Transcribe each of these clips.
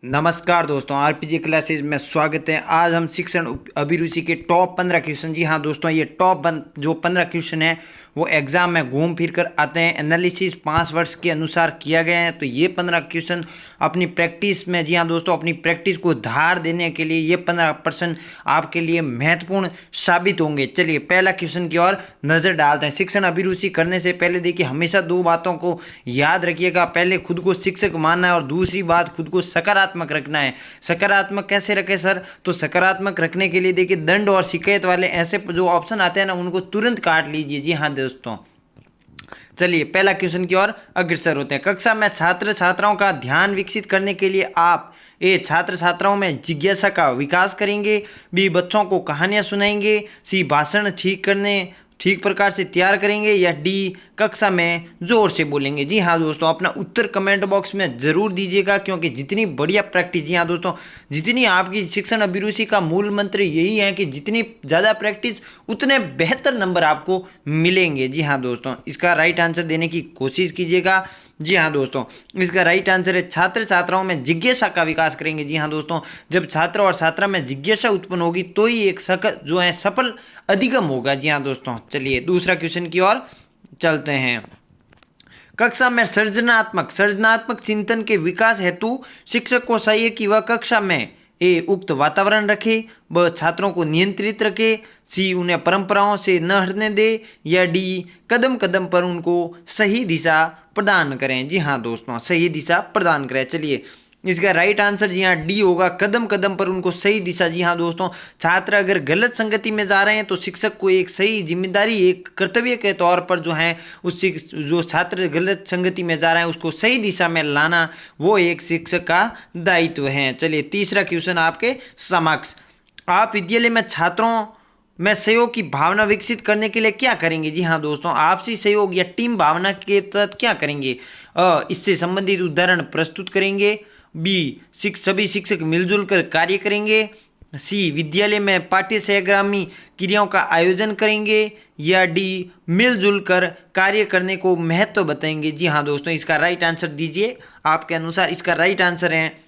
नमस्कार दोस्तों, RPG classes में स्वागत है। आज हम शिक्षण अभिरुचि के टॉप 15 क्वेश्चन, जी हाँ दोस्तों, ये टॉप जो 15 क्वेश्चन है वो एग्जाम में घूम फिर कर आते हैं। एनालिसिस 5 वर्ष के अनुसार किया गया है। तो ये 15 क्वेश्चन अपनी प्रैक्टिस में, जी हाँ दोस्तों, अपनी प्रैक्टिस को धार देने के लिए ये 15% आपके लिए महत्वपूर्ण साबित होंगे। चलिए पहला क्वेश्चन की ओर नज़र डालते हैं। शिक्षण अभिरुचि करने से पहले देखिए, हमेशा दो बातों को याद रखिएगा। पहले खुद को शिक्षक मानना है और दूसरी बात खुद को सकारात्मक रखना है। सकारात्मक कैसे रखें सर? तो सकारात्मक रखने के लिए देखिए, दंड और शिकायत वाले ऐसे जो ऑप्शन आते हैं ना, उनको तुरंत काट लीजिए। जी हाँ दोस्तों, चलिए पहला क्वेश्चन की ओर अग्रसर होते हैं। कक्षा में छात्र छात्राओं का ध्यान विकसित करने के लिए आप छात्र छात्राओं में जिज्ञासा का विकास करेंगे, बी बच्चों को कहानियां सुनाएंगे, सी भाषण ठीक प्रकार से तैयार करेंगे, या डी कक्षा में जोर से बोलेंगे। जी हाँ दोस्तों, अपना उत्तर कमेंट बॉक्स में ज़रूर दीजिएगा, क्योंकि जितनी बढ़िया प्रैक्टिस, जी हाँ दोस्तों, जितनी आपकी शिक्षण अभिरुचि का मूल मंत्र यही है कि जितनी ज़्यादा प्रैक्टिस उतने बेहतर नंबर आपको मिलेंगे। जी हाँ दोस्तों, इसका राइट आंसर देने की कोशिश कीजिएगा। जी हाँ दोस्तों, इसका राइट आंसर है छात्र छात्राओं में जिज्ञासा का विकास करेंगे। जी हाँ दोस्तों, जब छात्र और छात्रा में जिज्ञासा उत्पन्न होगी तो ही एक सफल अधिगम होगा। जी हाँ दोस्तों, चलिए दूसरा क्वेश्चन की ओर चलते हैं। कक्षा में सृजनात्मक चिंतन के विकास हेतु शिक्षक को चाहिए कि वह कक्षा में उक्त वातावरण रखे, ब छात्रों को नियंत्रित रखे, सी उन्हें परंपराओं से न हटने दे, या डी कदम कदम पर उनको सही दिशा प्रदान करें। जी हाँ दोस्तों, सही दिशा प्रदान करें। चलिए इसका राइट आंसर जी हाँ डी होगा, कदम कदम पर उनको सही दिशा। जी हाँ दोस्तों, छात्र अगर गलत संगति में जा रहे हैं तो शिक्षक को एक सही जिम्मेदारी, एक कर्तव्य के तौर पर जो है जो छात्र गलत संगति में जा रहे हैं उसको सही दिशा में लाना, वो एक शिक्षक का दायित्व है। चलिए तीसरा क्वेश्चन आपके समक्ष। आप विद्यालय में छात्रों में सहयोग की भावना विकसित करने के लिए क्या करेंगे? जी हाँ दोस्तों, आपसी सहयोग या टीम भावना के तहत क्या करेंगे? इससे संबंधित उदाहरण प्रस्तुत करेंगे, बी सभी शिक्षक मिलजुल कर कार्य करेंगे, सी विद्यालय में पाठ्य सहगामी क्रियाओं का आयोजन करेंगे, या डी मिलजुल कर कार्य करने को महत्व बताएंगे। जी हाँ दोस्तों, इसका राइट आंसर दीजिए आपके अनुसार। इसका राइट आंसर है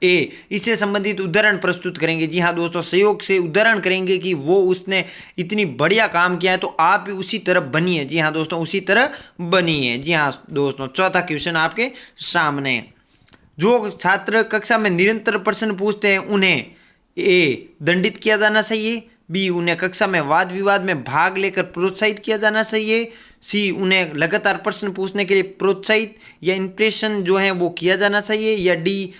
ए, इससे संबंधित उदाहरण प्रस्तुत करेंगे। जी हाँ दोस्तों, सहयोग से उदाहरण करेंगे कि वो उसने इतनी बढ़िया काम किया है तो आप भी उसी तरह बनिए। जी हाँ दोस्तों, उसी तरह बनिए। जी हाँ दोस्तों, चौथा क्वेश्चन आपके सामने। जो छात्र कक्षा में निरंतर प्रश्न पूछते हैं उन्हें दंडित किया जाना चाहिए, बी उन्हें कक्षा में वाद विवाद में भाग लेकर प्रोत्साहित किया जाना चाहिए, सी उन्हें लगातार प्रश्न पूछने के लिए प्रोत्साहित या इंप्रेशन जो है वो किया जाना चाहिए, या डी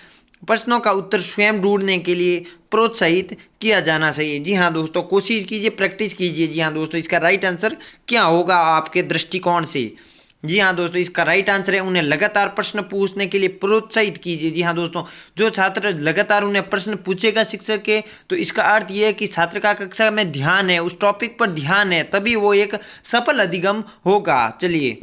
प्रश्नों का उत्तर स्वयं ढूंढने के लिए प्रोत्साहित किया जाना चाहिए। जी हाँ दोस्तों, कोशिश कीजिए, प्रैक्टिस कीजिए। जी हाँ दोस्तों, इसका राइट आंसर क्या होगा आपके दृष्टिकोण से? जी हाँ दोस्तों, इसका राइट आंसर है उन्हें लगातार प्रश्न पूछने के लिए प्रोत्साहित कीजिए। जी हाँ दोस्तों, जो छात्र लगातार उन्हें प्रश्न पूछेगा शिक्षक के, तो इसका अर्थ यह है कि छात्र का कक्षा में ध्यान है, उस टॉपिक पर ध्यान है, तभी वो एक सफल अधिगम होगा। चलिए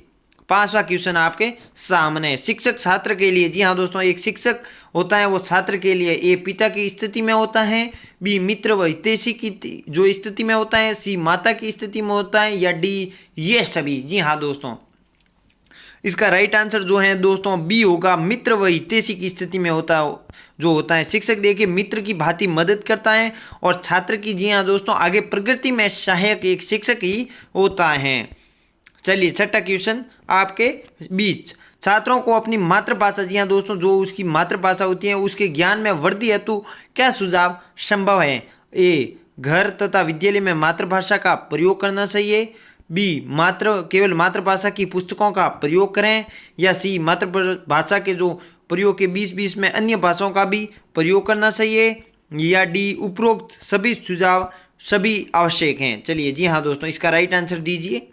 पांचवा क्वेश्चन आपके सामने। शिक्षक छात्र के लिए, जी हाँ दोस्तों, एक शिक्षक होता है वो छात्र के लिए ए पिता की स्थिति में होता है, बी मित्र व हितैषी की जो स्थिति में होता है, सी माता की स्थिति में होता है, या डी ये सभी। जी हाँ दोस्तों, इसका राइट आंसर जो है दोस्तों बी होगा, मित्र व हितैषी की स्थिति में होता है शिक्षक। देखिए मित्र की भांति मदद करता है और छात्र की, जी हाँ दोस्तों, आगे प्रगति में सहायक एक शिक्षक ही होता है। चलिए छठा क्वेश्चन आपके बीच। छात्रों को अपनी मातृभाषा, जी हाँ दोस्तों, जो उसकी मातृभाषा होती है उसके ज्ञान में वृद्धि हेतु क्या सुझाव संभव है? ए घर तथा विद्यालय में मातृभाषा का प्रयोग करना चाहिए, बी केवल मातृभाषा की पुस्तकों का प्रयोग करें, या सी मातृभाषा के जो प्रयोग के बीच में अन्य भाषाओं का भी प्रयोग करना चाहिए, या डी उपरोक्त सभी सुझाव सभी आवश्यक हैं। चलिए जी हाँ दोस्तों, इसका राइट आंसर दीजिए।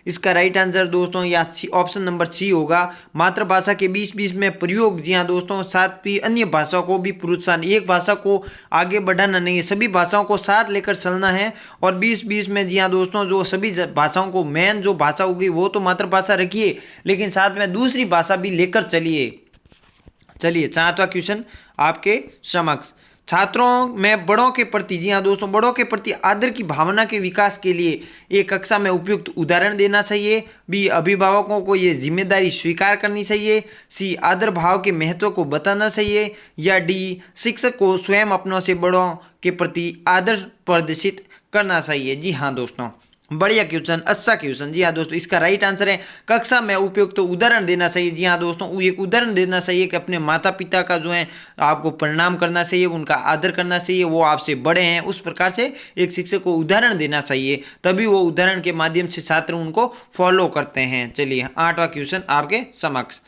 इसका राइट आंसर दोस्तों या ऑप्शन नंबर सी होगा, मातृभाषा के बीच में प्रयोग। जी हाँ दोस्तों, साथ ही अन्य भाषाओं को भी प्रोत्साहन, एक भाषा को आगे बढ़ाना नहीं है, सभी भाषाओं को साथ लेकर चलना है। और बीच में, जी हाँ दोस्तों, जो सभी भाषाओं को, मेन जो भाषा होगी वो तो मातृभाषा रखिए, लेकिन साथ में दूसरी भाषा भी लेकर चलिए। चलिए सातवां क्वेश्चन आपके समक्ष। छात्रों में बड़ों के प्रति, जी हाँ दोस्तों, बड़ों के प्रति आदर की भावना के विकास के लिए एक कक्षा में उपयुक्त उदाहरण देना चाहिए। बी, अभिभावकों को ये जिम्मेदारी स्वीकार करनी चाहिए। सी, आदर भाव के महत्व को बताना चाहिए। या डी, शिक्षक को स्वयं अपनों से बड़ों के प्रति आदर प्रदर्शित करना चाहिए। जी हाँ दोस्तों, बढ़िया क्वेश्चन, अच्छा क्वेश्चन। जी हाँ दोस्तों, इसका राइट आंसर है कक्षा में उपयुक्त तो उदाहरण देना चाहिए। जी हाँ दोस्तों, एक उदाहरण देना चाहिए कि अपने माता पिता का जो है आपको प्रणाम करना चाहिए, उनका आदर करना चाहिए, वो आपसे बड़े हैं, उस प्रकार से एक शिक्षक को उदाहरण देना चाहिए, तभी वो उदाहरण के माध्यम से छात्र उनको फॉलो करते हैं। चलिए 8वां क्वेश्चन आपके समक्ष।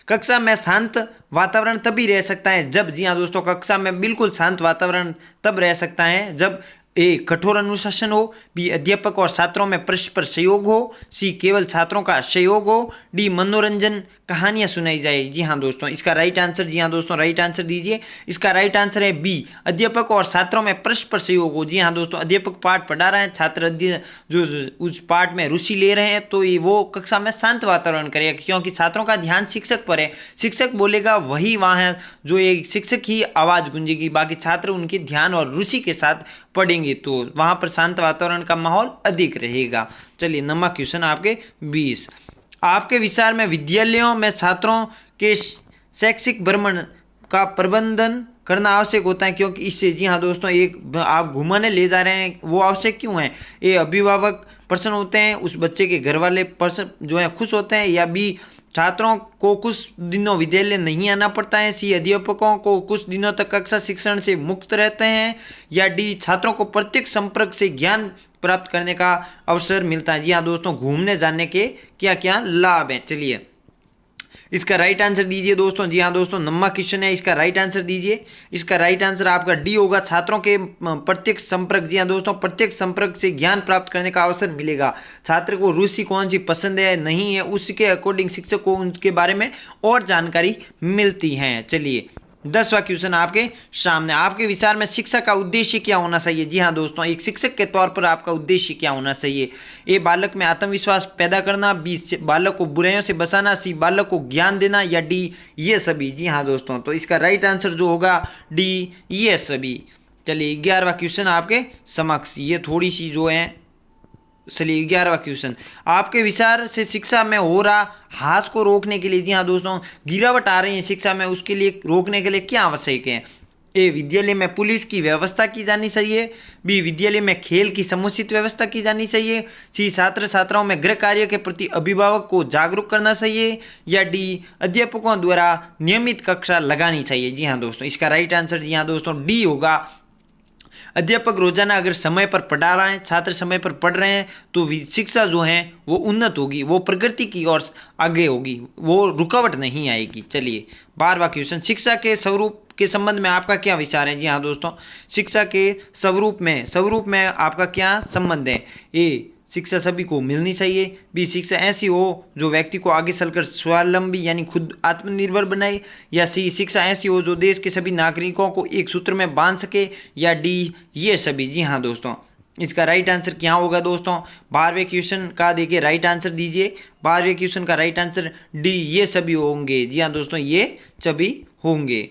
कक्षा में शांत वातावरण तभी रह सकता है जब, जी हाँ दोस्तों, कक्षा में बिल्कुल शांत वातावरण तब रह सकता है जब ए, कठोर अनुशासन हो। बी, अध्यापक और छात्रों में परस्पर सहयोग हो। सी, केवल छात्रों का सहयोग हो। डी, मनोरंजन कहानियां सुनाई जाए। जी हाँ दोस्तों, इसका राइट आंसर, जी हाँ दोस्तों, राइट आंसर दीजिए। इसका राइट आंसर है बी, अध्यापक और छात्रों में परस्पर सहयोग हो। जी हाँ दोस्तों, अध्यापक पाठ पढ़ा रहे हैं, छात्र जो उस पाठ में रुचि ले रहे हैं, तो ये वो कक्षा में शांत वातावरण करेगा, क्योंकि छात्रों का ध्यान शिक्षक पर है। शिक्षक बोलेगा वही वहाँ है, जो एक शिक्षक ही आवाज़ गूंजेगी, बाकी छात्र उनके ध्यान और रुचि के साथ पढ़ेंगे, तो वहाँ पर शांत वातावरण का माहौल अधिक रहेगा। चलिए 9वां क्वेश्चन आपके 20। आपके विचार में विद्यालयों में छात्रों के शैक्षिक भ्रमण का प्रबंधन करना आवश्यक होता है, क्योंकि इससे, जी हाँ दोस्तों, एक आप घुमाने ले जा रहे हैं, वो आवश्यक क्यों है? ये अभिभावक पर्सन होते हैं, उस बच्चे के घर वाले पर्सन जो है खुश होते हैं, या बी, छात्रों को कुछ दिनों विद्यालय नहीं आना पड़ता है। सी, अध्यापकों को कुछ दिनों तक कक्षा शिक्षण से मुक्त रहते हैं। या डी, छात्रों को प्रत्यक्ष संपर्क से ज्ञान प्राप्त करने का अवसर मिलता है। जी हाँ दोस्तों, घूमने जाने के क्या क्या लाभ हैं? चलिए इसका राइट आंसर दीजिए दोस्तों। जी हाँ दोस्तों, 9वां क्वेश्चन है, इसका राइट आंसर दीजिए। इसका राइट आंसर आपका डी होगा, छात्रों के प्रत्यक्ष संपर्क। जी हाँ दोस्तों, प्रत्यक्ष संपर्क से ज्ञान प्राप्त करने का अवसर मिलेगा। छात्र को रुचि कौन सी पसंद है, नहीं है, उसके अकॉर्डिंग शिक्षक को उनके बारे में और जानकारी मिलती है। चलिए 10वां क्वेश्चन आपके सामने। आपके विचार में शिक्षा का उद्देश्य क्या होना चाहिए? जी हाँ दोस्तों, एक शिक्षक के तौर पर आपका उद्देश्य क्या होना चाहिए? ए, बालक में आत्मविश्वास पैदा करना। बी, बालक को बुराइयों से बचाना। सी, बालक को ज्ञान देना। या डी, ये सभी। जी हाँ दोस्तों, तो इसका राइट आंसर जो होगा डी, ये सभी। चलिए 11वां क्वेश्चन आपके समक्ष। ये थोड़ी सी जो है, चलिए 11वां क्वेश्चन। आपके विचार से शिक्षा में हो रहा ह्रास को रोकने के लिए, जी हाँ दोस्तों, गिरावट आ रही है शिक्षा में, उसके लिए रोकने के लिए क्या आवश्यक है? ए, विद्यालय में पुलिस की व्यवस्था की जानी चाहिए। बी, विद्यालय में खेल की समुचित व्यवस्था की जानी चाहिए। सी, छात्र छात्राओं में गृह कार्य के प्रति अभिभावक को जागरूक करना चाहिए। या डी, अध्यापकों द्वारा नियमित कक्षा लगानी चाहिए। जी हाँ दोस्तों, इसका राइट आंसर, जी हाँ दोस्तों, डी होगा। अध्यापक रोजाना अगर समय पर पढ़ा रहे हैं, छात्र समय पर पढ़ रहे हैं, तो शिक्षा जो है वो उन्नत होगी, वो प्रगति की ओर आगे होगी, वो रुकावट नहीं आएगी। चलिए 12वां क्वेश्चन। शिक्षा के स्वरूप के संबंध में आपका क्या विचार है? जी हाँ दोस्तों, शिक्षा के स्वरूप में आपका क्या संबंध है? ए, शिक्षा सभी को मिलनी चाहिए। बी, शिक्षा ऐसी हो जो व्यक्ति को आगे चलकर स्वावलंबी यानी खुद आत्मनिर्भर बनाए। या सी, शिक्षा ऐसी हो जो देश के सभी नागरिकों को एक सूत्र में बांध सके। या डी, ये सभी। जी हाँ दोस्तों, इसका राइट आंसर क्या होगा दोस्तों? 12वें क्वेश्चन का देखिए राइट आंसर दीजिए। 12वें क्वेश्चन का राइट आंसर डी, ये सभी होंगे। जी हाँ दोस्तों, ये सभी होंगे।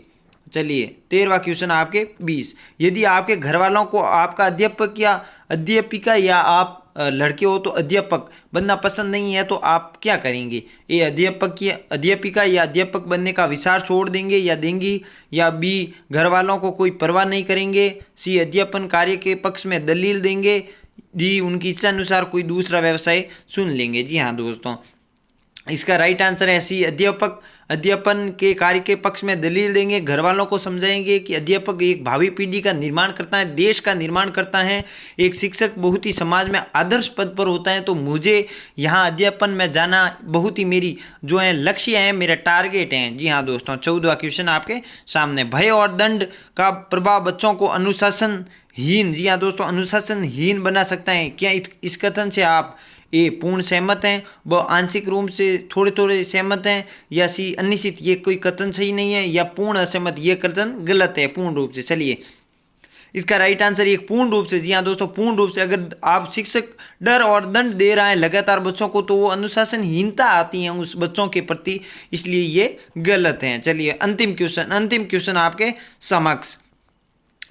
चलिए 13वां क्वेश्चन आपके 20। यदि आपके घर वालों को आपका अध्यापक या अध्यापिका, या आप लड़के हो तो अध्यापक बनना पसंद नहीं है, तो आप क्या करेंगे? ए, अध्यापक या अध्यापिका या अध्यापक बनने का विचार छोड़ देंगे या देंगी। या बी, घर वालों को कोई परवाह नहीं करेंगे। सी, अध्यापन कार्य के पक्ष में दलील देंगे। डी, उनकी इच्छा अनुसार कोई दूसरा व्यवसाय चुन लेंगे। जी हाँ दोस्तों, इसका राइट आंसर है सी, अध्यापन के कार्य के पक्ष में दलील देंगे, घर वालों को समझाएंगे कि अध्यापक एक भावी पीढ़ी का निर्माण करता है, देश का निर्माण करता है। एक शिक्षक बहुत ही समाज में आदर्श पद पर होता है, तो मुझे यहाँ अध्यापन में जाना बहुत ही मेरी जो है लक्ष्य है, मेरा टारगेट है। जी हाँ दोस्तों, 14वां क्वेश्चन आपके सामने। भय और दंड का प्रभाव बच्चों को अनुशासनहीन, जी हाँ दोस्तों, अनुशासनहीन बना सकता है। क्या इस कथन से आप ए, पूर्ण सहमत हैं, व आंशिक रूप से थोड़े थोड़े सहमत हैं। या सी, अनिश्चित, ये कोई कथन सही नहीं है। या पूर्ण असहमत, ये कथन गलत है पूर्ण रूप से। चलिए इसका राइट आंसर ये पूर्ण रूप से। जी हाँ दोस्तों, पूर्ण रूप से। अगर आप शिक्षक डर और दंड दे रहा है लगातार बच्चों को, तो वो अनुशासनहीनता आती है उस बच्चों के प्रति, इसलिए ये गलत है। चलिए अंतिम क्वेश्चन आपके समक्ष।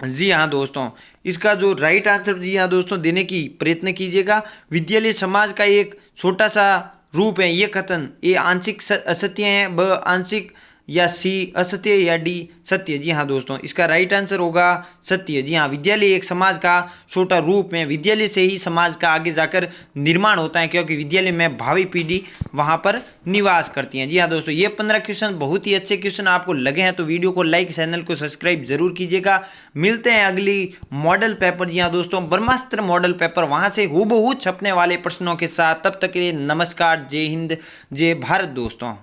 जी हाँ दोस्तों, इसका जो राइट आंसर जी हाँ दोस्तों देने की प्रयत्न कीजिएगा। विद्यालय समाज का एक छोटा सा रूप है। ये कथन ए आंशिक असत्य है, ब आंशिक या सी असत्य या डी सत्य। जी हाँ दोस्तों, इसका राइट आंसर होगा सत्य। जी हाँ, विद्यालय एक समाज का छोटा रूप है। विद्यालय से ही समाज का आगे जाकर निर्माण होता है, क्योंकि विद्यालय में भावी पीढ़ी वहाँ पर निवास करती है। जी हाँ दोस्तों, ये 15 क्वेश्चन बहुत ही अच्छे क्वेश्चन आपको लगे हैं तो वीडियो को लाइक, चैनल को सब्सक्राइब जरूर कीजिएगा। मिलते हैं अगली मॉडल पेपर, जी हाँ दोस्तों, ब्रह्मास्त्र मॉडल पेपर, वहाँ से हूबहू छपने वाले प्रश्नों के साथ। तब तक के लिए नमस्कार, जय हिंद, जय भारत दोस्तों।